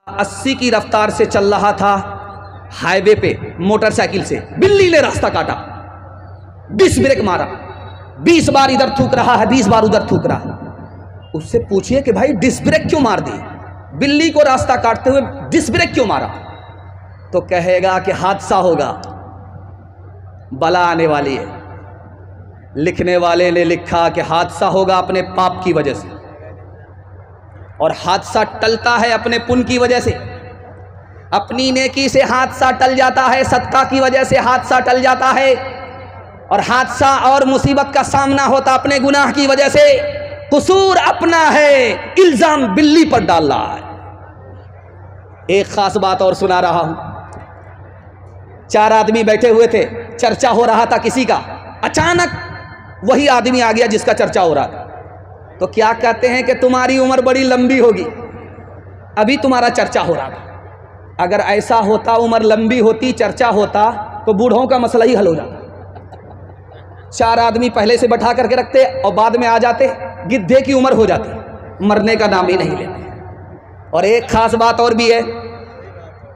80 की रफ्तार से चल रहा था हाईवे पे मोटरसाइकिल से, बिल्ली ने रास्ता काटा, डिस्क ब्रेक मारा, 20 बार इधर थूक रहा है, 20 बार उधर थूक रहा है। उससे पूछिए कि भाई डिस्क ब्रेक क्यों मार दी, बिल्ली को रास्ता काटते हुए डिस्क ब्रेक क्यों मारा? तो कहेगा कि हादसा होगा, बला आने वाली है। लिखने वाले ने लिखा कि हादसा होगा अपने पाप की वजह से, और हादसा टलता है अपने पुण्य की वजह से। अपनी नेकी से हादसा टल जाता है, सदका की वजह से हादसा टल जाता है, और हादसा और मुसीबत का सामना होता अपने गुनाह की वजह से। कसूर अपना है, इल्जाम बिल्ली पर डाल रहा है। एक खास बात और सुना रहा हूं। 4 आदमी बैठे हुए थे, चर्चा हो रहा था किसी का। अचानक वही आदमी आ गया जिसका चर्चा हो रहा था। तो क्या कहते हैं कि तुम्हारी उम्र बड़ी लंबी होगी, अभी तुम्हारा चर्चा हो रहा था। अगर ऐसा होता, उम्र लंबी होती, चर्चा होता, तो बूढ़ों का मसला ही हल हो जाता। 4 आदमी पहले से बैठा करके रखते और बाद में आ जाते, गिद्धे की उम्र हो जाती, मरने का नाम ही नहीं लेते। और एक खास बात और भी है,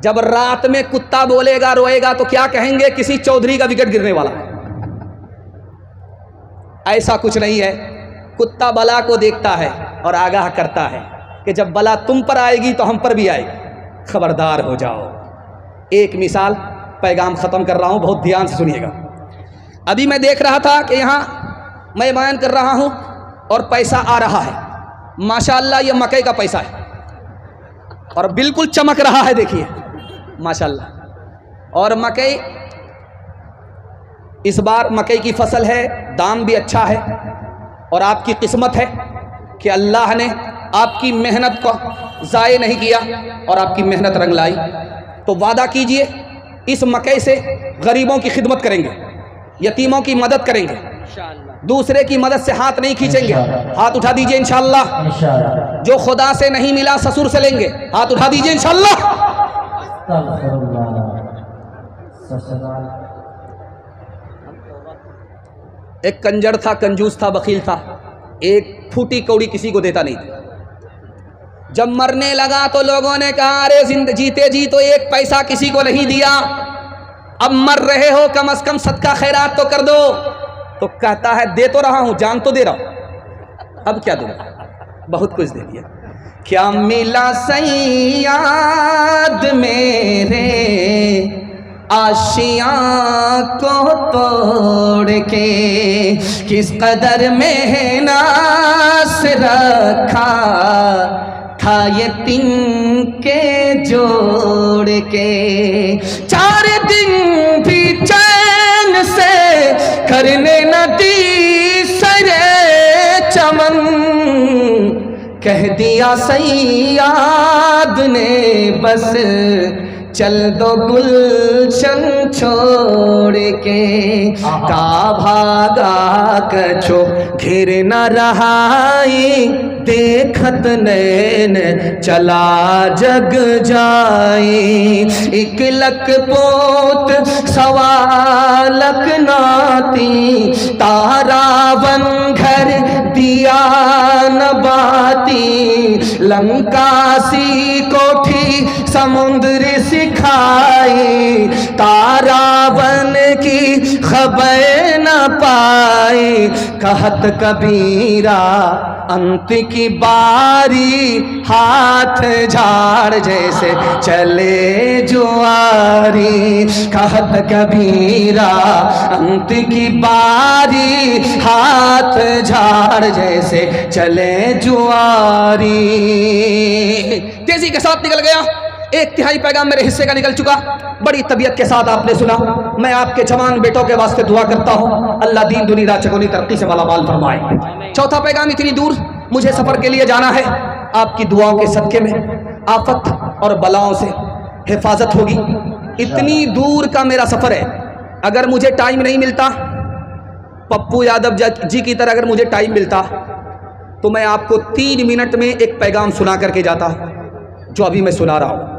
जब रात में कुत्ता बोलेगा, रोएगा, तो क्या कहेंगे? किसी चौधरी का विकेट गिरने वाला है। ऐसा कुछ नहीं है। कुत्ता बला को देखता है और आगाह करता है कि जब बला तुम पर आएगी तो हम पर भी आएगी, खबरदार हो जाओ। एक मिसाल, पैगाम ख़त्म कर रहा हूँ, बहुत ध्यान से सुनिएगा। अभी मैं देख रहा था कि यहाँ मैं बयान कर रहा हूँ और पैसा आ रहा है, माशाअल्लाह। ये मकई का पैसा है और बिल्कुल चमक रहा है, देखिए माशाअल्लाह। और मकई, इस बार मकई की फसल है, दाम भी अच्छा है, और आपकी किस्मत है कि अल्लाह ने आपकी मेहनत को ज़ाय नहीं किया और आपकी मेहनत रंग लाई। तो वादा कीजिए, इस मकई से गरीबों की खिदमत करेंगे, यतीमों की मदद करेंगे, दूसरे की मदद से हाथ नहीं खींचेंगे। हाथ उठा दीजिए इंशाअल्लाह। जो खुदा से नहीं मिला ससुर से लेंगे, हाथ उठा दीजिए इंशाअल्लाह। एक कंजर था, कंजूस था, बखील था, एक फूटी कौड़ी किसी को देता नहीं था। जब मरने लगा तो लोगों ने कहा, अरे जीते जी तो एक पैसा किसी को नहीं दिया, अब मर रहे हो, कम से कम सदका खैरात तो कर दो। तो कहता है, दे तो रहा हूं, जान तो दे रहा हूं, अब क्या दूंगा, बहुत कुछ दे दिया। क्या मिला सैयाद मेरे आशियां को तोड़ के, किस कदर मेहनत रखा था यतीम के जोड़ के। 4 दिन भी चैन से करने न दी सरे चमन, कह दिया सैयाद ने बस चल दो गुलशन छोड़ के। का भागा कछो घिर न रहाई, देखत नैन चला जग जाई। 1 लख पोत 1.25 लख नाती, तारा बन घर दिया न बाती। लंकासी कोठी समुद्र सिखाई, तारा बन की खबर न पाई। कहत कबीरा अंत की बारी, हाथ झाड़ जैसे चले जुआरी। कहत कबीरा अंत की बारी, हाथ झाड़ जैसे चले जुआरी। तेजी के साथ निकल गया, 1/3 पैगाम मेरे हिस्से का निकल चुका। बड़ी तबीयत के साथ आपने सुना। मैं आपके जवान बेटों के वास्ते दुआ करता हूँ, अल्लाह दीन दुनिया चकोनी तरक्की से मालामाल फरमाए। चौथा पैगाम, इतनी दूर मुझे सफ़र के लिए जाना है, आपकी दुआओं के सदके में आफत और बलाओं से हिफाजत होगी। इतनी दूर का मेरा सफ़र है, अगर मुझे टाइम नहीं मिलता, पप्पू यादव जी की तरह अगर मुझे टाइम मिलता, तो मैं आपको 3 मिनट में एक पैगाम सुना करके जाता, जो अभी मैं सुना रहा हूँ।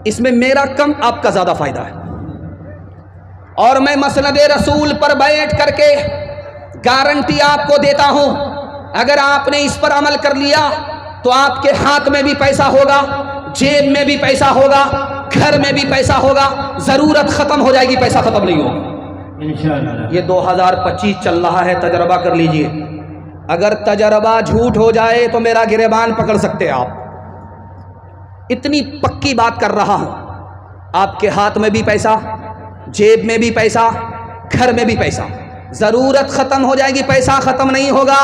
इसमें मेरा कम, आपका ज़्यादा फ़ायदा है। और मैं मसनदे रसूल पर बैठ करके गारंटी आपको देता हूँ, अगर आपने इस पर अमल कर लिया तो आपके हाथ में भी पैसा होगा, जेब में भी पैसा होगा, घर में भी पैसा होगा, जरूरत खत्म हो जाएगी, पैसा खत्म नहीं होगा इंशाअल्लाह। ये 2025 चल रहा है, तजर्बा कर लीजिए। अगर तजर्बा झूठ हो जाए तो मेरा गिरेबान पकड़ सकते हैं आप। इतनी पक्की बात कर रहा हूं। आपके हाथ में भी पैसा, जेब में भी पैसा, घर में भी पैसा, जरूरत खत्म हो जाएगी, पैसा खत्म नहीं होगा।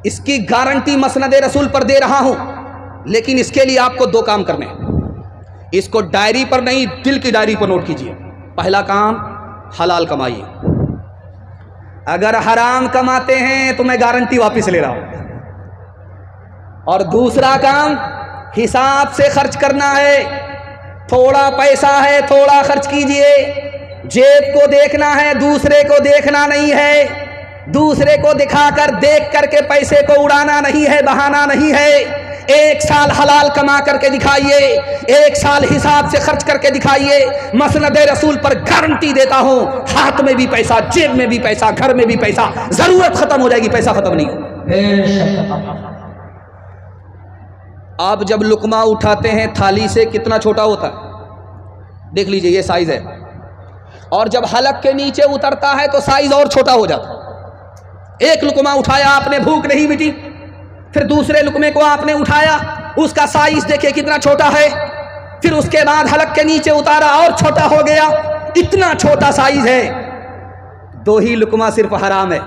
इसकी गारंटी मसनद रसूल पर दे रहा हूं। लेकिन इसके लिए आपको दो काम करने हैं। इसको डायरी पर नहीं, दिल की डायरी पर नोट कीजिए। पहला काम, हलाल कमाइए। अगर हराम कमाते हैं तो मैं गारंटी वापस ले रहा हूं। और दूसरा काम, हिसाब से खर्च करना है। थोड़ा पैसा है, थोड़ा खर्च कीजिए। जेब को देखना है, दूसरे को देखना नहीं है। दूसरे को दिखाकर, देख करके पैसे को उड़ाना नहीं है, बहाना नहीं है। एक साल हलाल कमा करके दिखाइए, एक साल हिसाब से खर्च करके दिखाइए। मसनद रसूल पर गारंटी देता हूं, हाथ में भी पैसा, जेब में भी पैसा, घर में भी पैसा, जरूरत खत्म हो जाएगी, पैसा खत्म नहीं। आप जब लुकमा उठाते हैं थाली से, कितना छोटा होता है, देख लीजिए, ये साइज है। और जब हलक के नीचे उतरता है तो साइज और छोटा हो जाता है। एक लुकमा उठाया आपने, भूख नहीं मिटी, फिर दूसरे लुकमे को आपने उठाया, उसका साइज देखिए कितना छोटा है। फिर उसके बाद हलक के नीचे उतारा और छोटा हो गया, इतना छोटा साइज है। दो ही लुकमा सिर्फ हराम है,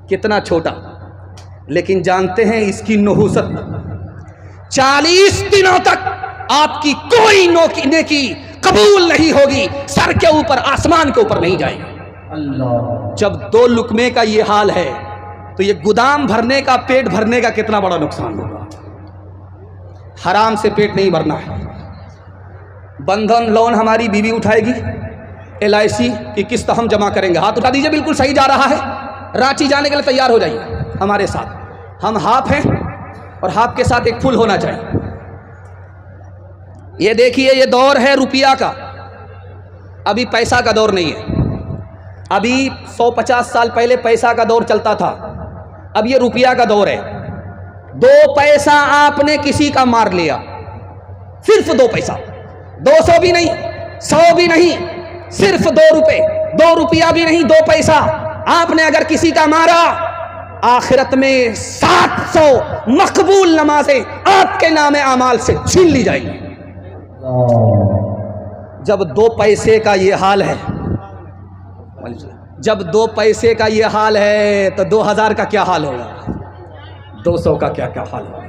कितना छोटा। लेकिन जानते हैं इसकी नहुसत, 40 दिनों तक आपकी कोई नेकी कबूल नहीं होगी, सर के ऊपर, आसमान के ऊपर नहीं जाएगी। अल्लाह। जब दो लुकमे का ये हाल है तो ये गोदाम भरने का, पेट भरने का कितना बड़ा नुकसान होगा। हराम से पेट नहीं भरना है। बंधन लोन हमारी बीवी उठाएगी, LIC की किस्त हम जमा करेंगे। हाथ उठा दीजिए, बिल्कुल सही जा रहा है। रांची जाने के लिए तैयार हो जाइए हमारे साथ। हम हाफ हैं और हाफ के साथ एक फुल होना चाहिए। ये देखिए, ये दौर है रुपया का, अभी पैसा का दौर नहीं है। अभी 150 साल पहले पैसा का दौर चलता था, अब ये रुपया का दौर है। 2 पैसा आपने किसी का मार लिया, सिर्फ 2 पैसा, 200 भी नहीं, 100 भी नहीं, सिर्फ 2 रुपए, 2 रुपया भी नहीं, 2 पैसा आपने अगर किसी का मारा, आखिरत में 700 मकबूल नमाजें आपके नामे अमाल से छीन ली जाएगी। जब 2 पैसे का ये हाल है, जब 2 पैसे का ये हाल है तो 2000 का क्या हाल होगा, 200 का क्या क्या हाल होगा।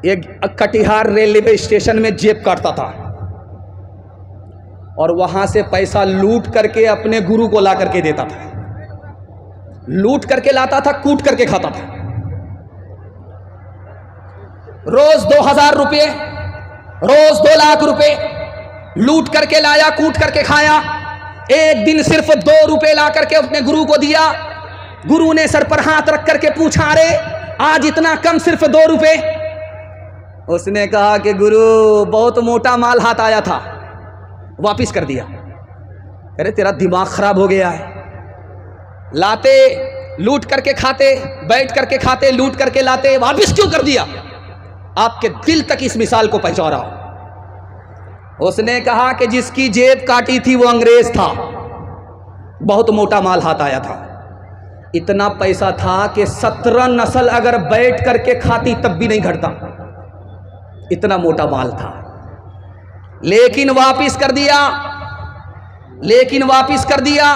एक कटिहार रेलवे स्टेशन में जेब काटता था और वहां से पैसा लूट करके अपने गुरु को ला करके देता था। लूट करके लाता था, कूट करके खाता था। रोज 2000 रुपये, रोज 2 लाख रुपए लूट करके लाया, कूट करके खाया। एक दिन सिर्फ 2 रुपए ला करके अपने गुरु को दिया। गुरु ने सर पर हाथ रख करके पूछा, अरे आज इतना कम, सिर्फ 2 रुपए। उसने कहा कि गुरु, बहुत मोटा माल हाथ आया था, वापिस कर दिया। अरे तेरा दिमाग खराब हो गया है। लाते, लूट करके खाते, बैठ करके खाते, लूट करके लाते, वापिस क्यों कर दिया? आपके दिल तक इस मिसाल को पहुंचा रहा हूं। उसने कहा कि जिसकी जेब काटी थी वो अंग्रेज था, बहुत मोटा माल हाथ आया था। इतना पैसा था कि 17 नस्ल अगर बैठ करके खाती तब भी नहीं घटता, इतना मोटा माल था। लेकिन वापिस कर दिया, लेकिन वापिस कर दिया,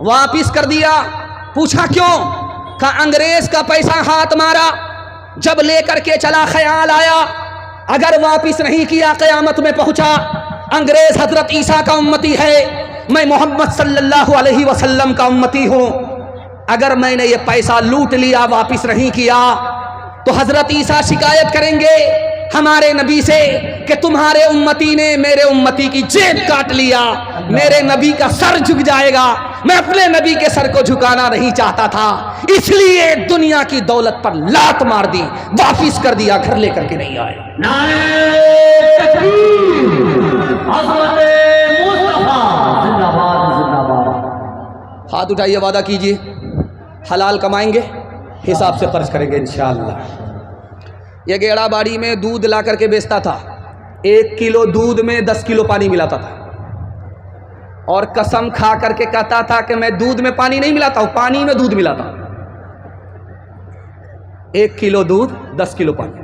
वापिस कर दिया। पूछा क्यों? कहा अंग्रेज का पैसा हाथ मारा, जब लेकर के चला ख्याल आया अगर वापिस नहीं किया क़यामत में पहुंचा। अंग्रेज हजरत ईसा का उम्मती है, मैं मोहम्मद सल्लल्लाहु अलैहि वसल्लम का उम्मती हूं। अगर मैंने ये पैसा लूट लिया, वापिस नहीं किया, तो हजरत ईसा शिकायत करेंगे हमारे नबी से कि तुम्हारे उम्मती ने मेरे उम्मती की जेब काट लिया, मेरे नबी का सर झुक जाएगा। मैं अपने नबी के सर को झुकाना नहीं चाहता था, इसलिए दुनिया की दौलत पर लात मार दी, वापिस कर दिया, घर लेकर के नहीं आए। हाथ उठाइए, वादा कीजिए, हलाल कमाएंगे, हिसाब से खर्च करेंगे इंशाअल्लाह। ये गेड़ा बाड़ी में दूध ला करके बेचता था। 1 किलो दूध में 10 किलो पानी मिलाता था और कसम खा करके कहता था कि मैं दूध में पानी नहीं मिलाता हूं, पानी में दूध मिलाता हूं। 1 किलो दूध 10 किलो पानी।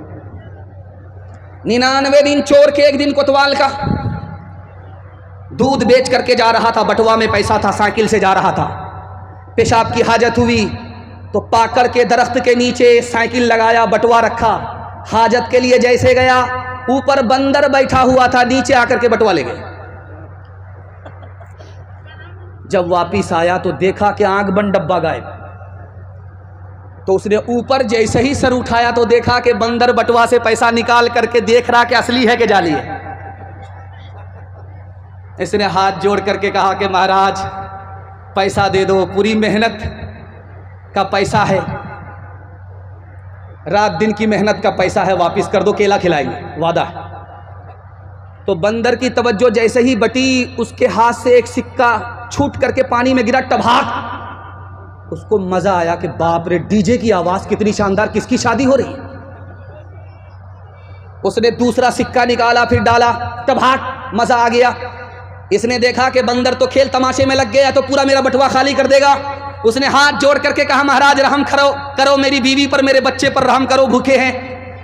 99 दिन चोर के एक दिन कोतवाल का दूध बेच करके जा रहा था, बटुआ में पैसा था, साइकिल से जा रहा था। पेशाब की हाजत हुई तो पाकड़ के दरख्त के नीचे साइकिल लगाया, बटुआ रखा। हाजत के लिए जैसे गया, ऊपर बंदर बैठा हुआ था, नीचे आकर के बटुआ ले गया। जब वापिस आया तो देखा कि आंख बंद डब्बा गायब। तो उसने ऊपर जैसे ही सर उठाया तो देखा कि बंदर बटुआ से पैसा निकाल करके देख रहा कि असली है कि जाली है। इसने हाथ जोड़ करके कहा कि महाराज पैसा दे दो, पूरी मेहनत का पैसा है, रात दिन की मेहनत का पैसा है, वापिस कर दो, केला खिलाएंगे, वादा है। तो बंदर की तवज्जो जैसे ही बटी, उसके हाथ से एक सिक्का छूट करके पानी में गिरा, टभाक। उसको मजा आया कि बाप रे, डीजे की आवाज कितनी शानदार, किसकी शादी हो रही है। उसने दूसरा सिक्का निकाला, फिर डाला, टभाक, मजा आ गया। इसने देखा कि बंदर तो खेल तमाशे में लग गया, तो पूरा मेरा बटुआ खाली कर देगा। उसने हाथ जोड़ करके कहा महाराज रहम करो, मेरी बीवी पर, मेरे बच्चे पर रहम करो, भूखे हैं,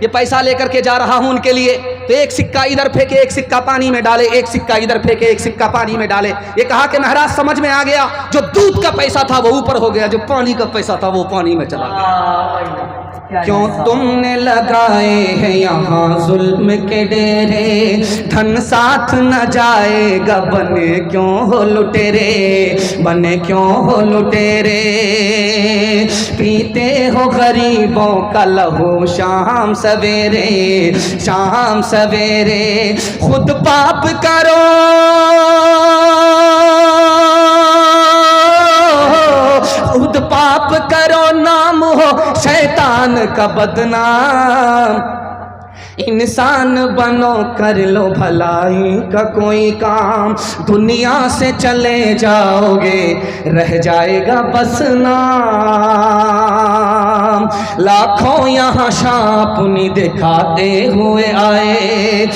ये पैसा लेकर के जा रहा हूं उनके लिए। तो एक सिक्का इधर फेंके, एक सिक्का पानी में डाले, एक सिक्का इधर फेंके, एक सिक्का पानी में डाले। ये कहा कि महाराज समझ में आ गया, जो दूध का पैसा था वो ऊपर हो गया, जो पानी का पैसा था वो पानी में चला गया। क्यों तुमने लगाए हैं यहाँ जुल्म के डेरे, धन साथ न जाएगा, बने क्यों हो लुटेरे, बने क्यों हो लुटेरे। पीते हो गरीबों का लहू शाम सवेरे, शाम सवेरे। खुद पाप करो, खुद पाप करो, नाम हो शैतान का बदनाम। इंसान बनो, कर लो भलाई का कोई काम, दुनिया से चले जाओगे, रह जाएगा बस नाम। लाखों यहाँ शापनी दिखाते हुए आए,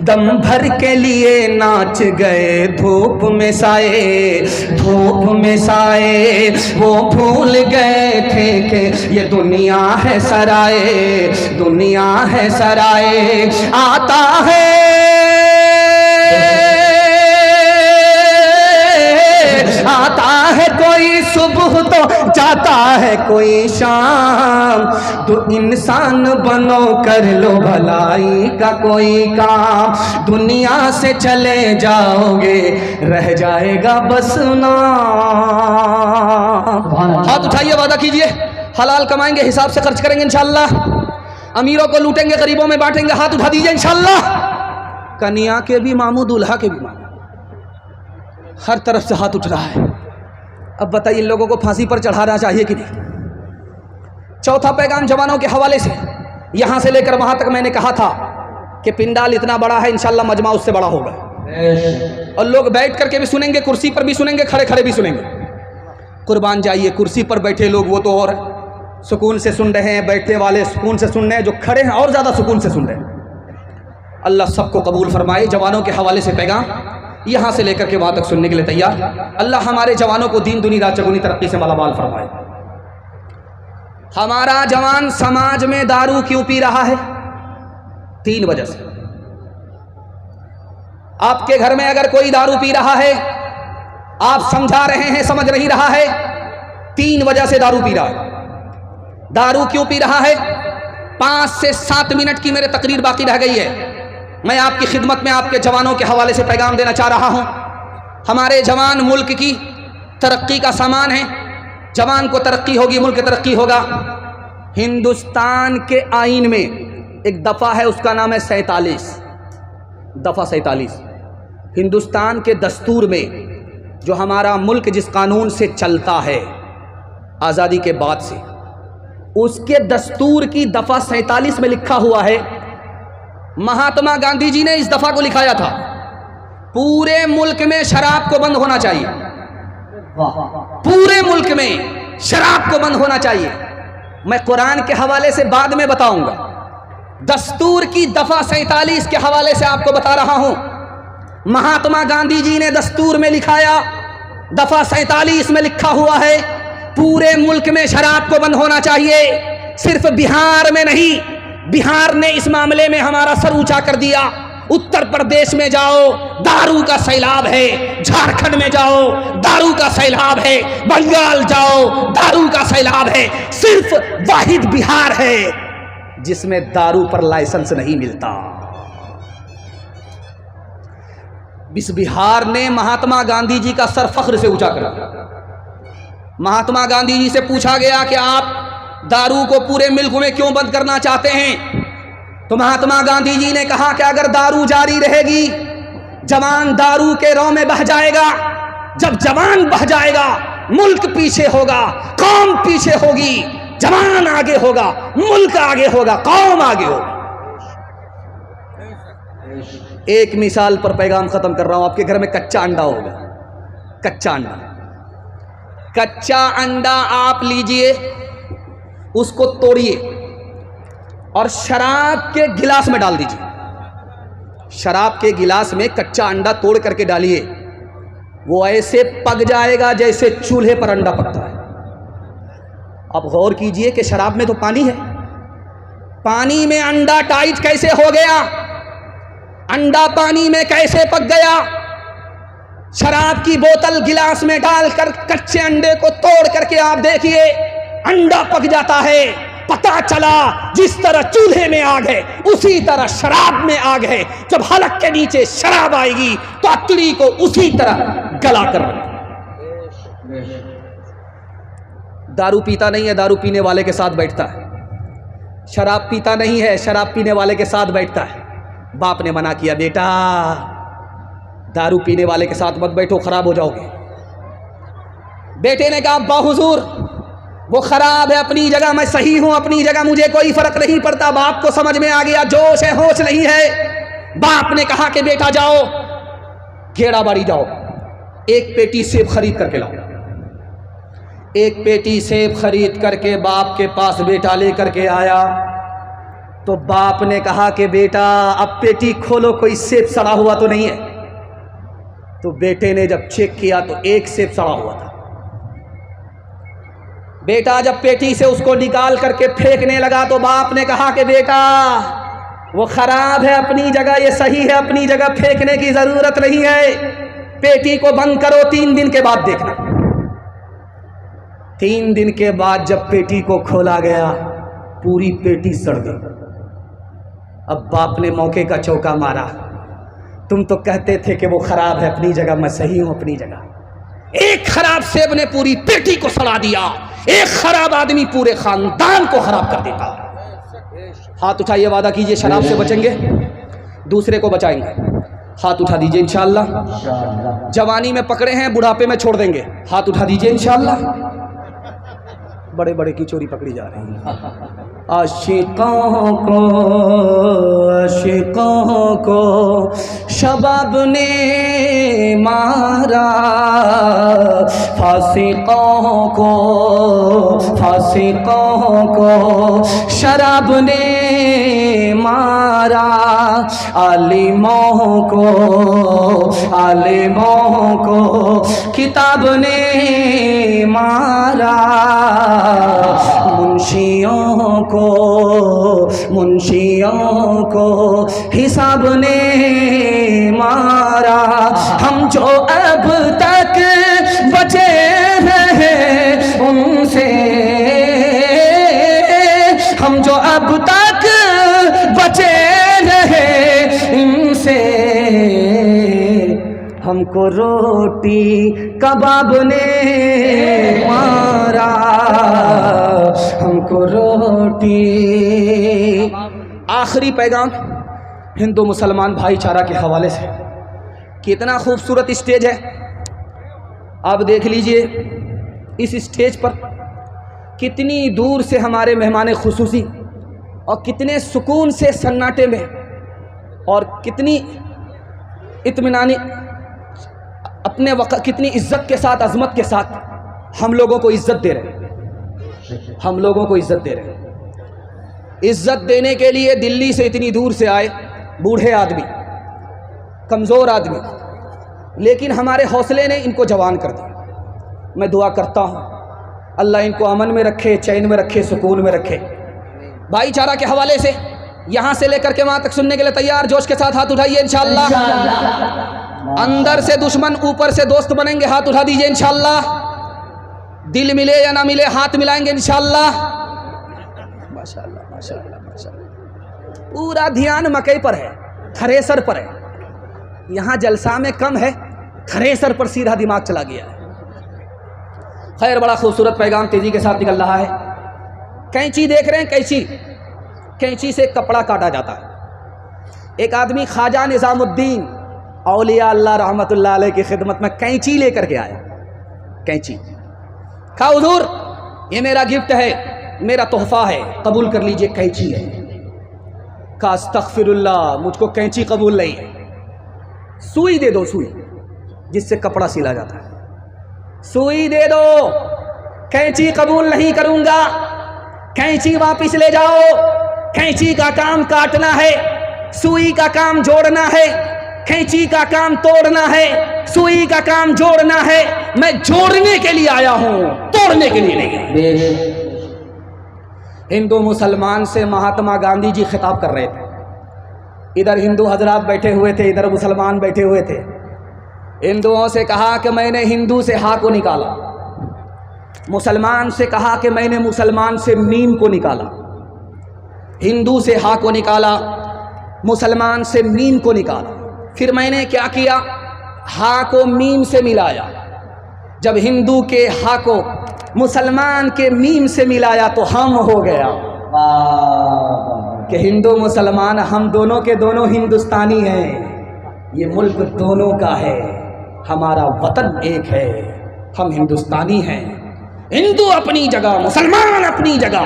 दम भर के लिए नाच गए धूप में साए, धूप में साए। वो भूल गए थे कि ये दुनिया है सराय, दुनिया है सराय। आता है आता है कोई सुबह तो जाता है कोई शाम। तो इंसान बनो, कर लो भलाई का कोई काम, दुनिया से चले जाओगे, रह जाएगा बस नाम। हाथ उठाइए, वादा कीजिए, हलाल कमाएंगे, हिसाब से खर्च करेंगे इंशाअल्लाह। अमीरों को लूटेंगे, गरीबों में बांटेंगे। हाथ उठा दीजिए इंशाअल्लाह। कन्या के भी मामू, दूल्हा के भी मामू, हर तरफ से हाथ उठ रहा है। अब बताइए, इन लोगों को फांसी पर चढ़ाना चाहिए कि नहीं? चौथा पैगाम जवानों के हवाले से, यहां से लेकर वहां तक मैंने कहा था कि पिंडाल इतना बड़ा है, इंशाल्लाह मजमा उससे बड़ा होगा, और लोग बैठ करके भी सुनेंगे, कुर्सी पर भी सुनेंगे, खड़े खड़े भी सुनेंगे। कुर्बान जाइए, कुर्सी पर बैठे लोग वो तो और सुकून से सुन रहे हैं, बैठने वाले सुकून से सुन रहे हैं, जो खड़े हैं और ज़्यादा सुकून से सुन रहे हैं। अल्लाह सबको कबूल फरमाए। जवानों के हवाले से पैगाम यहाँ से लेकर के वहाँ तक सुनने के लिए तैयार। अल्लाह हमारे जवानों को दीन दुनी रात चगुनी तरक्की से मालामाल फरमाए। हमारा जवान समाज में दारू क्यों पी रहा है? 3 वजह से। आपके घर में अगर कोई दारू पी रहा है, आप समझा रहे हैं, समझ नहीं रहा है, 3 वजह से दारू पी रहा है। दारू क्यों पी रहा है? 5 से 7 मिनट की मेरे तकरीर बाकी रह गई है। मैं आपकी खिदमत में आपके जवानों के हवाले से पैगाम देना चाह रहा हूं। हमारे जवान मुल्क की तरक्की का सामान है। जवान को तरक्की होगी, मुल्क तरक्की होगा। हिंदुस्तान के आईन में एक दफ़ा है, उसका नाम है 47, दफ़ा 47। हिंदुस्तान के दस्तूर में, जो हमारा मुल्क जिस कानून से चलता है आज़ादी के बाद से, उसके दस्तूर की दफ़ा 47 में लिखा हुआ है, महात्मा गांधी जी ने इस दफ़ा को लिखाया था, पूरे मुल्क में शराब को बंद होना चाहिए। पूरे मुल्क में शराब को बंद होना चाहिए। मैं कुरान के हवाले से बाद में बताऊंगा, दस्तूर की दफा 47 के हवाले से आपको बता रहा हूं। महात्मा गांधी जी ने दस्तूर में लिखाया, दफा 47 में लिखा हुआ है, पूरे मुल्क में शराब को बंद होना चाहिए, सिर्फ बिहार में नहीं। बिहार ने इस मामले में हमारा सर ऊंचा कर दिया। उत्तर प्रदेश में जाओ, दारू का सैलाब है। झारखंड में जाओ, दारू का सैलाब है। बंगाल जाओ, दारू का सैलाब है। सिर्फ वाहिद बिहार है जिसमें दारू पर लाइसेंस नहीं मिलता। इस बिहार ने महात्मा गांधी जी का सर फख्र से ऊंचा कर दिया। महात्मा गांधी जी से पूछा गया कि आप दारू को पूरे मुल्क में क्यों बंद करना चाहते हैं? तो महात्मा गांधी जी ने कहा कि अगर दारू जारी रहेगी, जवान दारू के रौं में बह जाएगा। जब जवान बह जाएगा, मुल्क पीछे होगा, कौम पीछे होगी। जवान आगे होगा, मुल्क आगे होगा, कौम आगे होगा। एक मिसाल पर पैगाम खत्म कर रहा हूं। आपके घर में कच्चा अंडा होगा, कच्चा अंडा। कच्चा अंडा आप लीजिए, उसको तोड़िए और शराब के गिलास में डाल दीजिए। शराब के गिलास में कच्चा अंडा तोड़ करके डालिए, वो ऐसे पक जाएगा जैसे चूल्हे पर अंडा पकता है। अब गौर कीजिए कि शराब में तो पानी है, पानी में अंडा टाइट कैसे हो गया? अंडा पानी में कैसे पक गया? शराब की बोतल गिलास में डालकर कच्चे अंडे को तोड़ करके आप देखिए, अंडा पक जाता है। पता चला जिस तरह चूल्हे में आग है, उसी तरह शराब में आग है। जब हलक के नीचे शराब आएगी तो अतड़ी को उसी तरह गला कर रखेगी। दारू पीता नहीं है, दारू पीने वाले के साथ बैठता है। शराब पीता नहीं है, शराब पीने वाले के साथ बैठता है। बाप ने मना किया, बेटा दारू पीने वाले के साथ मत बैठो, खराब हो जाओगे। बेटे ने कहा, अब्बा हुजूर वो खराब है अपनी जगह, मैं सही हूं अपनी जगह, मुझे कोई फर्क नहीं पड़ता। बाप को समझ में आ गया, जोश है होश नहीं है। बाप ने कहा कि बेटा जाओ, गेड़ाबाड़ी जाओ, एक पेटी सेब खरीद करके लाओ। एक पेटी सेब खरीद करके बाप के पास बेटा लेकर के आया। तो बाप ने कहा कि बेटा अब पेटी खोलो, कोई सेब सड़ा हुआ तो नहीं है? तो बेटे ने जब चेक किया तो एक सेब सड़ा हुआ था। बेटा जब पेटी से उसको निकाल करके फेंकने लगा तो बाप ने कहा कि बेटा वो खराब है अपनी जगह, ये सही है अपनी जगह, फेंकने की जरूरत नहीं है। पेटी को बंद करो, 3 दिन के बाद देखना। 3 दिन के बाद जब पेटी को खोला गया, पूरी पेटी सड़ गई। अब बाप ने मौके का चौका मारा, तुम तो कहते थे कि वो खराब है अपनी जगह, मैं सही हूं अपनी जगह। एक खराब सेब ने पूरी पेटी को सड़ा दिया। एक खराब आदमी पूरे खानदान को खराब कर देता। हाथ उठाइए, वादा कीजिए शराब से बचेंगे, दूसरे को बचाएंगे। हाथ उठा दीजिए इंशाअल्लाह। जवानी में पकड़े हैं, बुढ़ापे में छोड़ देंगे। हाथ उठा दीजिए इंशाअल्लाह। बड़े बड़े की चोरी पकड़ी जा रही है। आशिकों को शबाब ने मारा, फासिकों को शराब ने मारा, आलिमों को किताब ने मारा, मुंशियों को हिसाब ने मारा। हम जो अब तक बचे रहे उनसे, हम जो अब तक बचे रहे इनसे, हमको रोटी कबाब ने मारा, हमको रोटी। आखिरी पैगाम हिंदू मुसलमान भाईचारा के हवाले से। कितना खूबसूरत स्टेज है, आप देख लीजिए। इस स्टेज पर कितनी दूर से हमारे मेहमान खुसूसी और कितने सुकून से सन्नाटे में और कितनी इत्मीनानी अपने वक्त, कितनी इज्जत के साथ, अजमत के साथ हम लोगों को इज्जत दे रहे हैं, हम लोगों को इज्जत दे रहे हैं। इज्जत देने के लिए दिल्ली से इतनी दूर से आए, बूढ़े आदमी, कमज़ोर आदमी, लेकिन हमारे हौसले ने इनको जवान कर दिया। मैं दुआ करता हूँ अल्लाह इनको अमन में रखे, चैन में रखे, सुकून में रखे। भाईचारा के हवाले से यहाँ से लेकर के वहाँ तक सुनने के लिए तैयार? जोश के साथ हाथ उठाइए इंशाअल्लाह। अंदर से दुश्मन, ऊपर से दोस्त बनेंगे, हाथ उठा दीजिए इंशाअल्लाह। दिल मिले या ना मिले हाथ मिलाएंगे इंशाअल्लाह। माशाअल्लाह माशाअल्लाह माशाअल्लाह। पूरा ध्यान मकई पर है, थ्रेसर पर है। यहाँ जलसा में कम है, थ्रेसर पर सीधा दिमाग चला गया है। खैर, बड़ा खूबसूरत पैगाम तेजी के साथ निकल रहा है। कैंची देख रहे हैं, कैंची, कैंची से कपड़ा काटा जाता है। एक आदमी ख्वाजा निज़ामुद्दीन औलिया अल्लाह रहमतुल्लाह अलैह की खिदमत में कैंची लेकर के आया। कैंची कहा, हुजूर ये मेरा गिफ्ट है, मेरा तोहफा है, कबूल कर लीजिए, कैंची है। कहा अस्तगफिरुल्लाह, मुझको कैंची कबूल नहीं है, सुई दे दो, सुई जिससे कपड़ा सिला जाता है, सुई दे दो। कैंची कबूल नहीं करूंगा, कैंची वापिस ले जाओ। कैंची का काम काटना है, सुई का काम जोड़ना है। कैंची का काम तोड़ना है, सुई का काम जोड़ना है। मैं जोड़ने के लिए आया हूं, तोड़ने के लिए नहीं। हिंदू मुसलमान से महात्मा गांधी जी खिताब कर रहे थे। इधर हिंदू हजरात बैठे हुए थे, इधर मुसलमान बैठे हुए थे। हिंदुओं से कहा कि मैंने हिंदू से हा को निकाला, मुसलमान से कहा कि मैंने मुसलमान से मीम को निकाला। हिंदू से हा को निकाला, मुसलमान से मीम को निकाला। फिर मैंने क्या किया, हा को मीम से मिलाया। जब हिंदू के हा को मुसलमान के मीम से मिलाया तो हम हो गया कि हिंदू मुसलमान हम दोनों के दोनों हिंदुस्तानी हैं। ये मुल्क दोनों का है, हमारा वतन एक है, हम हिंदुस्तानी हैं। हिंदू अपनी जगह, मुसलमान अपनी जगह।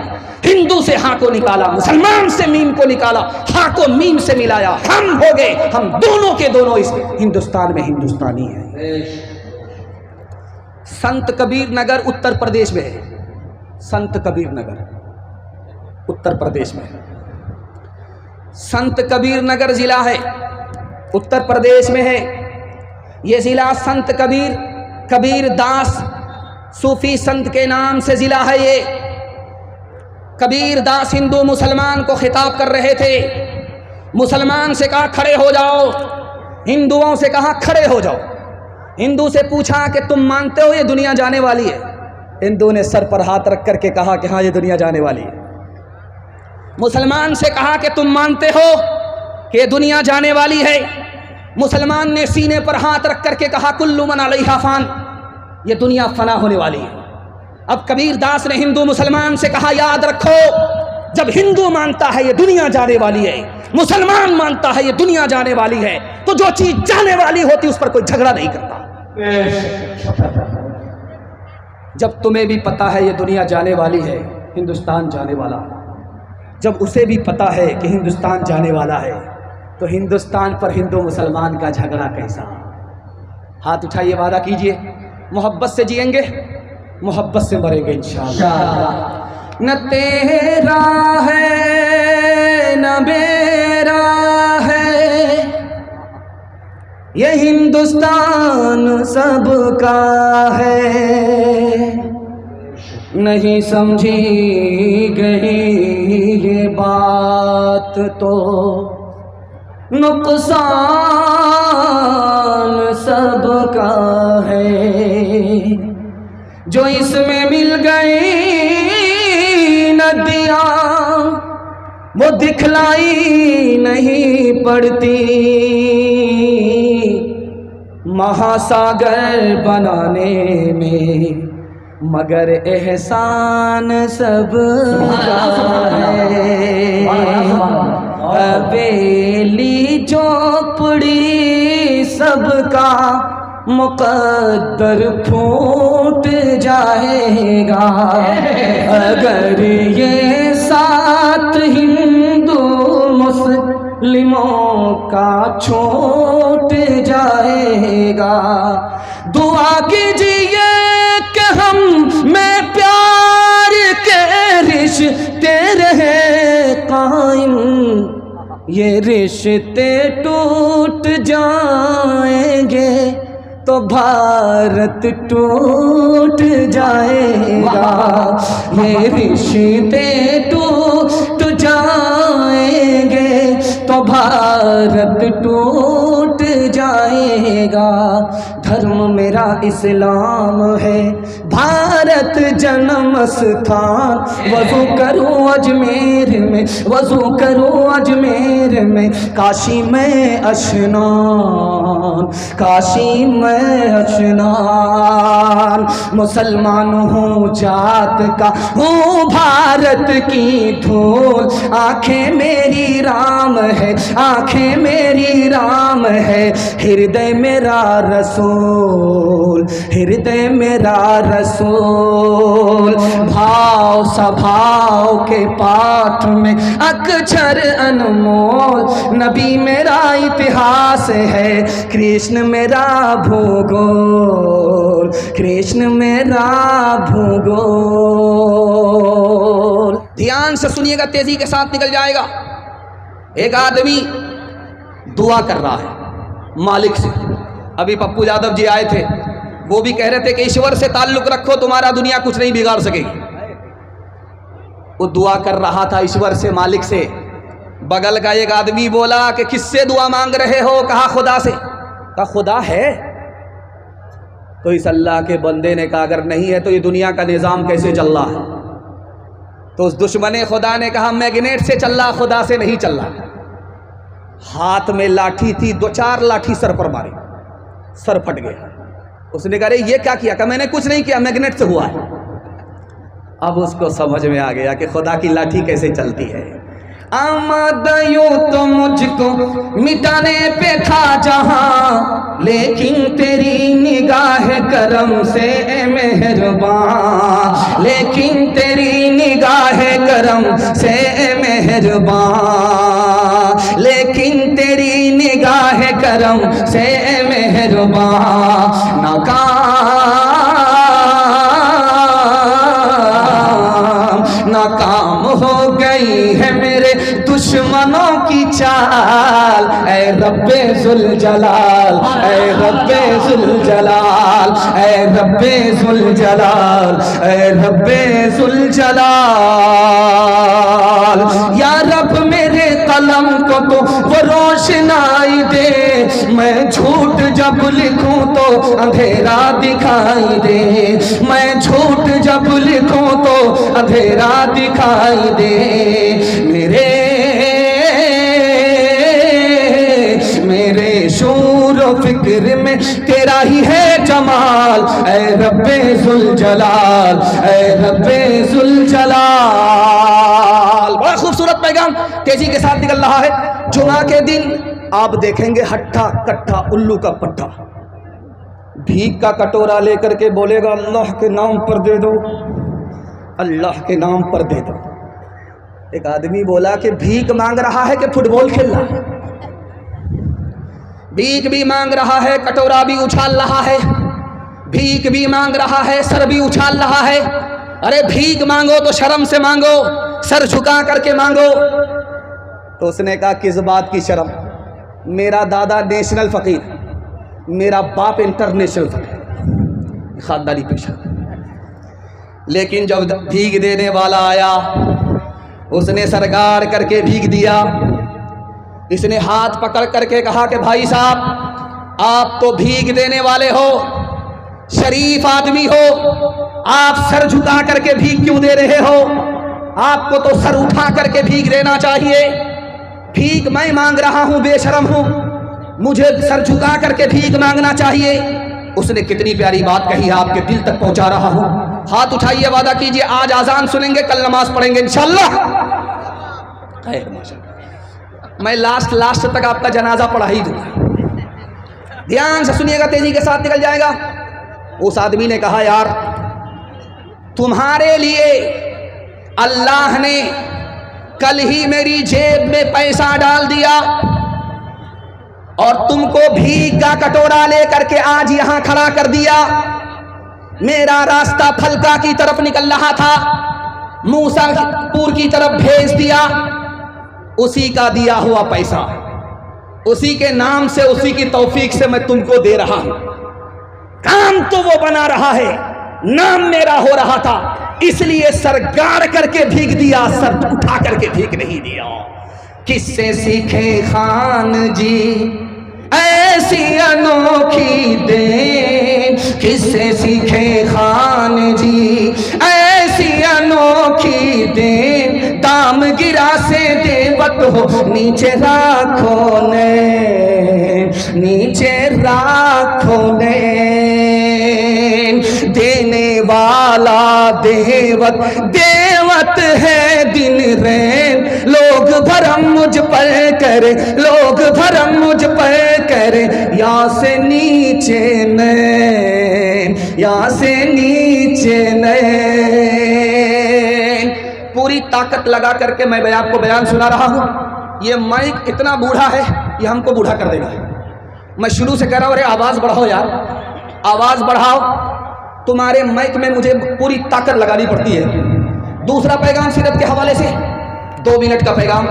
हिंदू से हा को निकाला, मुसलमान से मीम को निकाला, हा को मीम से मिलाया, हम हो गए, हम दोनों के दोनों इस हिंदुस्तान में हिंदुस्तानी हैं। संत कबीर नगर उत्तर प्रदेश में है। संत कबीर नगर उत्तर प्रदेश में है। संत कबीर नगर जिला है, उत्तर प्रदेश में है। यह जिला संत कबीर दास सूफी संत के नाम से जिला है। ये कबीर दास हिंदू मुसलमान को खिताब कर रहे थे। मुसलमान से कहा खड़े हो जाओ, हिंदुओं से कहा खड़े हो जाओ। हिंदू से पूछा कि तुम मानते हो ये दुनिया जाने वाली है? हिंदू ने सर पर हाथ रख करके कहा कि हाँ ये दुनिया जाने वाली है। मुसलमान से कहा कि तुम मानते हो कि ये दुनिया जाने वाली है? मुसलमान ने सीने पर हाथ रख करके कहा कुल्लु मन अलैहा फान, ये दुनिया फना होने वाली है। अब कबीर दास ने हिंदू मुसलमान से कहा याद रखो, जब हिंदू मानता है ये दुनिया जाने वाली है, मुसलमान मानता है ये दुनिया जाने वाली है, तो जो चीज जाने वाली होती उस पर कोई झगड़ा नहीं करता। जब तुम्हें भी पता है ये दुनिया जाने वाली है, हिंदुस्तान जाने वाला, जब उसे भी पता है कि हिंदुस्तान जाने वाला है, तो हिंदुस्तान पर हिंदू मुसलमान का झगड़ा कैसा? हाथ उठाइए, वादा कीजिए, मोहब्बत से जिएंगे, मोहब्बत से मरेंगे इंशाअल्लाह। न तेरा है न मेरा है, ये हिंदुस्तान सबका है। नहीं समझी गई ये बात तो नुकसान सबका है। जो इसमें मिल गई नदियाँ वो दिखलाई नहीं पड़ती, महासागर बनाने में मगर एहसान सबका है। हवेली झोपड़ी सबका मुकद्दर फूट जाएगा अगर ये साथ हिंदू मुस्लिमों का छूट जाएगा। दुआ कीजिए कि हम में प्यार के रिश्ते रहे ये रिश्ते टूट जाएंगे तो भारत टूट जाएगा। ये रिश्ते टूट जाएंगे तो भारत टूट जाएगा। धर्म मेरा इस्लाम है, भारत जन्म स्थान। वज़ू करूँ अजमेर में, वज़ू करूँ अजमेर में, काशी में अशनान, काशी में अशनान। मुसलमान हूँ जात का, हूँ भारत की धूल। आँखें मेरी राम है, आँखें मेरी राम है। हृदय मेरा रसूल, हृदय मेरा रसूल। भाव स्वभाव के पाठ में अक्षर अनमोल। नबी मेरा इतिहास है, कृष्ण मेरा भूगोल, कृष्ण मेरा भूगोल। ध्यान से सुनिएगा, तेजी के साथ निकल जाएगा। एक आदमी दुआ कर रहा है मालिक से। अभी पप्पू यादव जी आए थे, वो भी कह रहे थे कि ईश्वर से ताल्लुक रखो, तुम्हारा दुनिया कुछ नहीं बिगाड़ सकेगी। वो दुआ कर रहा था ईश्वर से, मालिक से। बगल का एक आदमी बोला कि किससे दुआ मांग रहे हो? कहा खुदा से। कहा खुदा है? तो इस अल्लाह के बंदे ने कहा अगर नहीं है तो ये दुनिया का निज़ाम कैसे चल रहा है? तो उस दुश्मन खुदा ने कहा मैग्नेट से चल रहा, खुदा से नहीं चल रहा। हाथ में लाठी थी, 2-4 लाठी सर पर मारी, सर फट गया। उसने कहा अरे ये क्या किया? कहा मैंने कुछ नहीं किया, मैग्नेट से हुआ है। अब उसको समझ में आ गया कि खुदा की लाठी कैसे चलती है। आमद यूं तो मुझको मिटाने पे था जहां, लेकिन तेरी निगाह करम से मेहरबान, लेकिन तेरी निगाह करम से मेहरबान, लेकिन तेरी निगाह करम से मेहरबान। नाकाम हो गई है मेरे दुश्मनों की चाल। ऐ रब्बे जुल जलाल, ऐ रब्बे जुल जलाल, ऐ रब्बे जुल जलाल, ऐ रब्बे जुल जलाल। या रब मेरे कलम को तो वो रोशनाई दे, मैं झूठ जब लिखूं तो अंधेरा दिखाई दे, मैं झूठ जब लिखूं तो अंधेरा दिखाई दे। मेरे शूर व फिक्र में तेरा ही है जमाल। ऐ रब्बे जुल जलाल, ऐ रब्बे जुल जलाल। बड़ा खूबसूरत पैगाम तेजी के साथ निकल रहा है। जुमा के दिन आप देखेंगे हट्ठा कट्ठा उल्लू का पट्टा भीख का कटोरा लेकर के बोलेगा अल्लाह के नाम पर दे दो, अल्लाह के नाम पर दे दो। एक आदमी बोला कि भीख मांग रहा है कि फुटबॉल खेल रहा है? भीख भी मांग रहा है, कटोरा भी उछाल रहा है, भीख भी मांग रहा है, सर भी उछाल रहा है। अरे भीख मांगो तो शर्म से मांगो, सर झुका करके मांगो। तो उसने कहा किस बात की शर्म? मेरा दादा नेशनल फकीर, मेरा बाप इंटरनेशनल फकीर, खानदानी पेशा। लेकिन जब भीख देने वाला आया, उसने सरकार करके भीख दिया। इसने हाथ पकड़ करके कहा कि भाई साहब आप तो भीख देने वाले हो, शरीफ आदमी हो, आप सर झुका करके भीख क्यों दे रहे हो? आपको तो सर उठा करके भीख देना चाहिए। भीख मैं मांग रहा हूं, बेशरम हूं, मुझे सर झुका करके भीख मांगना चाहिए। उसने कितनी प्यारी बात कही है, आपके दिल तक पहुंचा रहा हूं। हाथ उठाइए, वादा कीजिए आज आजान सुनेंगे, कल नमाज पढ़ेंगे इंशाअल्लाह। खैर माशाअल्लाह, मैं लास्ट तक आपका जनाजा पढ़ा ही दूंगा। ध्यान से सुनिएगा, तेजी के साथ निकल जाएगा। उस आदमी ने कहा यार तुम्हारे लिए अल्लाह ने कल ही मेरी जेब में पैसा डाल दिया और तुमको भीख का कटोरा लेकर के आज यहां खड़ा कर दिया। मेरा रास्ता फलका की तरफ निकल रहा था, मूसापुर की तरफ भेज दिया। उसी का दिया हुआ पैसा, उसी के नाम से, उसी की तौफीक से मैं तुमको दे रहा हूं। काम तो वो बना रहा है, नाम मेरा हो रहा था, इसलिए सर गाड़ करके भीग दिया, सर उठा करके भीग नहीं दिया। किससे सीखे खान जी ऐसी अनोखी देन, किससे सीखे खान जी ऐसी अनोखी देन, दाम गिरा से देवत हो नीचे राखो ने, नीचे राखो ने। देने वाला देवत, देवत है दिन रैन, लोग भरम मुझ पर करे, लोग भरम मुझ पर करे, यहाँ से नीचे नैन, यहाँ से नीचे नैन। पूरी ताकत लगा करके मैं आपको बयान सुना रहा हूं। ये माइक इतना बूढ़ा है, ये हमको बूढ़ा कर देगा। मैं शुरू से कह रहा हूं, अरे आवाज बढ़ाओ यार, आवाज बढ़ाओ। तुम्हारे माइक में मुझे पूरी ताकत लगानी पड़ती है। दूसरा पैगाम सीरत के हवाले से 2 मिनट का पैगाम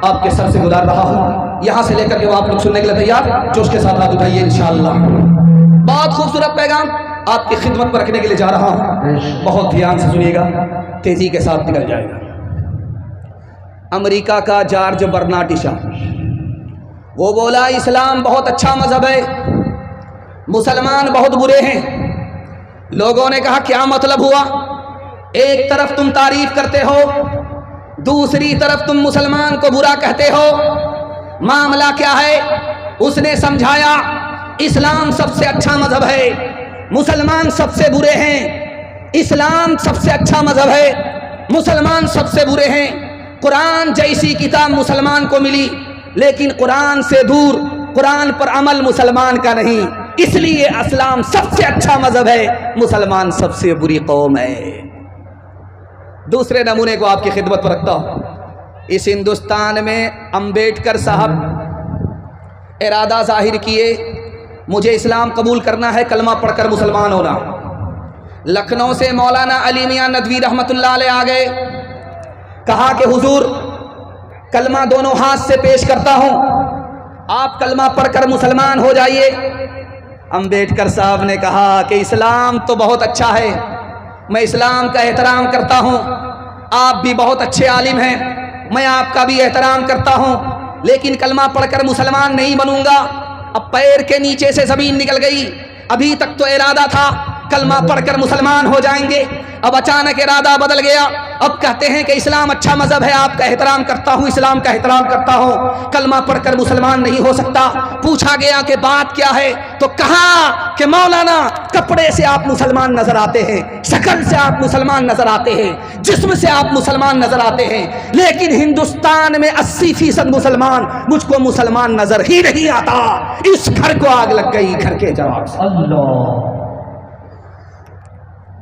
आपके सर से गुजार रहा हूं, यहां से लेकर के वो आप लोग सुनने के लिए तैयार, जोश के साथ हाथ उठाइए इंशाअल्लाह। बहुत खूबसूरत पैगाम आपकी खिदमत पर रखने के लिए जा रहा हूं, बहुत ध्यान से सुनिएगा, तेजी के साथ निकल जाएगा। अमेरिका का जॉर्ज बर्नार्ड शॉ, वो बोला इस्लाम बहुत अच्छा मजहब है, मुसलमान बहुत बुरे हैं। लोगों ने कहा क्या मतलब हुआ? एक तरफ तुम तारीफ करते हो, दूसरी तरफ तुम मुसलमान को बुरा कहते हो, मामला क्या है? उसने समझाया इस्लाम सबसे अच्छा मजहब है, मुसलमान सबसे बुरे हैं। इस्लाम सबसे अच्छा मजहब है, मुसलमान सबसे बुरे हैं। कुरान जैसी किताब मुसलमान को मिली, लेकिन कुरान से दूर, कुरान पर अमल मुसलमान का नहीं, इसलिए इस्लाम सबसे अच्छा मजहब है, मुसलमान सबसे बुरी कौम है। दूसरे नमूने को आपकी खिदमत पर रखता हूं। इस हिंदुस्तान में अंबेडकर साहब इरादा जाहिर किए, मुझे इस्लाम कबूल करना है, कलमा पढ़कर मुसलमान होना। लखनऊ से मौलाना अली मियां नदवी रहमतुल्लाह अलैह आ गए, कहा कि हुजूर कलमा दोनों हाथ से पेश करता हूं, आप कलमा पढ़कर मुसलमान हो जाइए। अंबेडकर साहब ने कहा कि इस्लाम तो बहुत अच्छा है, मैं इस्लाम का एहतराम करता हूं, आप भी बहुत अच्छे आलिम हैं, मैं आपका भी एहतराम करता हूं, लेकिन कलमा पढ़कर मुसलमान नहीं बनूंगा। अब पैर के नीचे से ज़मीन निकल गई। अभी तक तो इरादा था कलमा पढ़कर मुसलमान हो जाएंगे, अब अचानक इरादा बदल गया। अब कहते हैं कि इस्लाम अच्छा मजहब है, आपका एहतराम करता हूँ, इस्लाम का एहतराम करता हूँ, कलमा पढ़कर मुसलमान नहीं हो सकता। पूछा गया कि बात क्या है, तो कहा कि मौलाना कपड़े से आप मुसलमान नजर आते हैं, शक्ल से आप मुसलमान नजर आते हैं, जिस्म से आप मुसलमान नजर आते हैं, लेकिन हिंदुस्तान में 80% मुसलमान, मुझको मुसलमान नजर ही नहीं आता। इस घर को आग लग गई, घर के जवाब से। अल्लाह।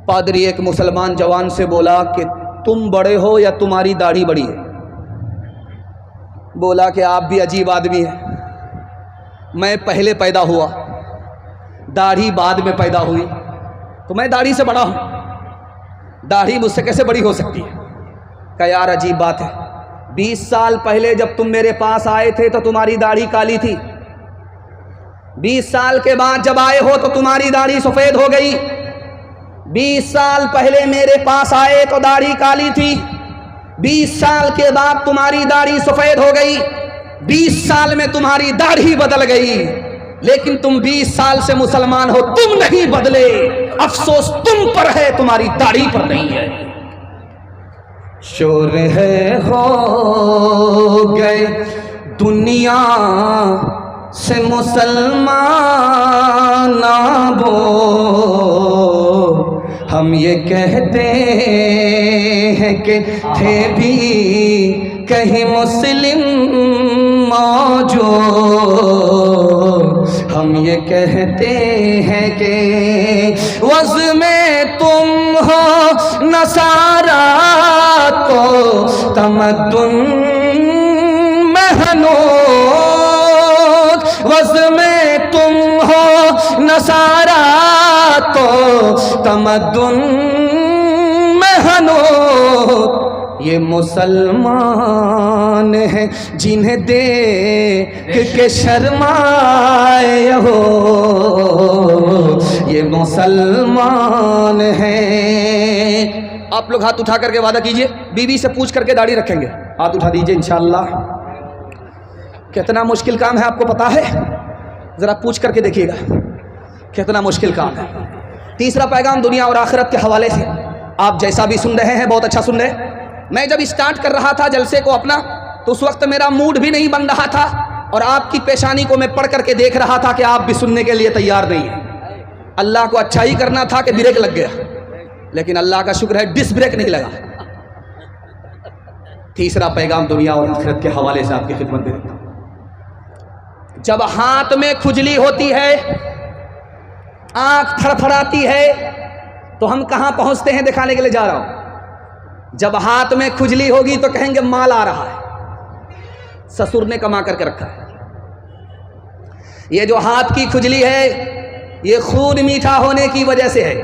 पादरी एक मुसलमान जवान से बोला कि तुम बड़े हो या तुम्हारी दाढ़ी बड़ी है? बोला कि आप भी अजीब आदमी हैं, मैं पहले पैदा हुआ, दाढ़ी बाद में पैदा हुई, तो मैं दाढ़ी से बड़ा हूं, दाढ़ी मुझसे कैसे बड़ी हो सकती है? क्या यार अजीब बात है, 20 साल पहले जब तुम मेरे पास आए थे तो तुम्हारी दाढ़ी काली थी, 20 साल के बाद जब आए हो तो तुम्हारी दाढ़ी सफ़ेद हो गई। 20 साल पहले मेरे पास आए तो दाढ़ी काली थी, 20 साल के बाद तुम्हारी दाढ़ी सफ़ेद हो गई, 20 साल में तुम्हारी दाढ़ी बदल गई, लेकिन तुम 20 साल से मुसलमान हो, तुम नहीं बदले। अफसोस तुम पर है, तुम्हारी दाढ़ी पर नहीं है। शोर है हो गए दुनिया से मुसलमान वो, हम ये कहते हैं कि थे भी कहीं मुस्लिम मौजूद, हम ये कहते हैं कि वज़ में तुम हो नसारा तो तमद्दुन महनूद, वज़ में तुम हो नसारा तो तमद्दुन महनूद, ये मुसलमान हैं जिन्हें देख के शर्माए हो, ये मुसलमान हैं। आप लोग हाथ उठा करके वादा कीजिए, बीवी से पूछ करके दाढ़ी रखेंगे। हाथ उठा दीजिए इंशाअल्लाह। कितना मुश्किल काम है आपको पता है? ज़रा पूछ करके देखिएगा कितना मुश्किल काम है। तीसरा पैगाम दुनिया और आखिरत के हवाले से। आप जैसा भी सुन रहे हैं बहुत अच्छा सुन रहे हैं। मैं जब स्टार्ट कर रहा था जलसे को अपना, तो उस वक्त मेरा मूड भी नहीं बन रहा था और आपकी पेशानी को मैं पढ़ करके देख रहा था कि आप भी सुनने के लिए तैयार नहीं हैं। अल्लाह को अच्छा ही करना था कि ब्रेक लग गया, लेकिन अल्लाह का शुक्र है डिस ब्रेक नहीं लगा। तीसरा पैगाम दुनिया और आखिरत के हवाले से आपकी खिदमत में देता हूं। जब हाथ में खुजली होती है, आंख फड़फड़ाती है, तो हम कहां पहुंचते हैं दिखाने के लिए जा रहा हूं। जब हाथ में खुजली होगी तो कहेंगे माल आ रहा है, ससुर ने कमा करके रखा है। ये जो हाथ की खुजली है ये खून मीठा होने की वजह से है।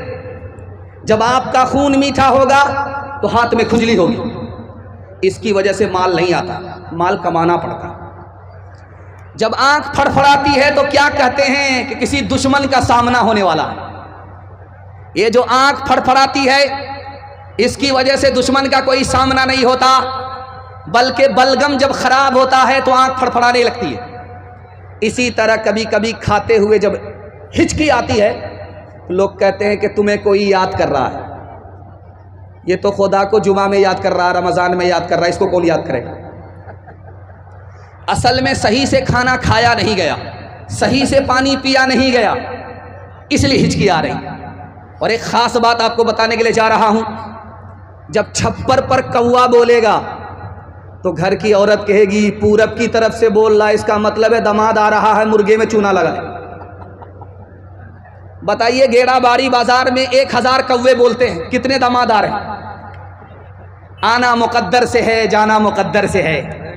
जब आपका खून मीठा होगा तो हाथ में खुजली होगी, इसकी वजह से माल नहीं आता, माल कमाना पड़ता। जब आंख फड़फड़ाती है तो क्या कहते हैं कि किसी दुश्मन का सामना होने वाला है। ये जो आंख फड़फड़ाती है इसकी वजह से दुश्मन का कोई सामना नहीं होता, बल्कि बलगम जब खराब होता है तो आंख फड़फड़ाने लगती है। इसी तरह कभी कभी खाते हुए जब हिचकी आती है तो लोग कहते हैं कि तुम्हें कोई याद कर रहा है। ये तो खुदा को जुमा में याद कर रहा है, रमज़ान में याद कर रहा है, इसको कौन याद करेगा? असल में सही से खाना खाया नहीं गया, सही से पानी पिया नहीं गया, इसलिए हिचकी आ रही। और एक ख़ास बात आपको बताने के लिए जा रहा हूँ। जब छप्पर पर कौवा बोलेगा तो घर की औरत कहेगी पूरब की तरफ से बोल रहा है, इसका मतलब है दामाद आ रहा है, मुर्गे में चूना लगाए। बताइए गेड़ाबाड़ी बाजार में 1000 कौवे बोलते हैं, कितने दामाद आ रहे हैं? आना मुकद्दर से है, जाना मुकद्दर से है।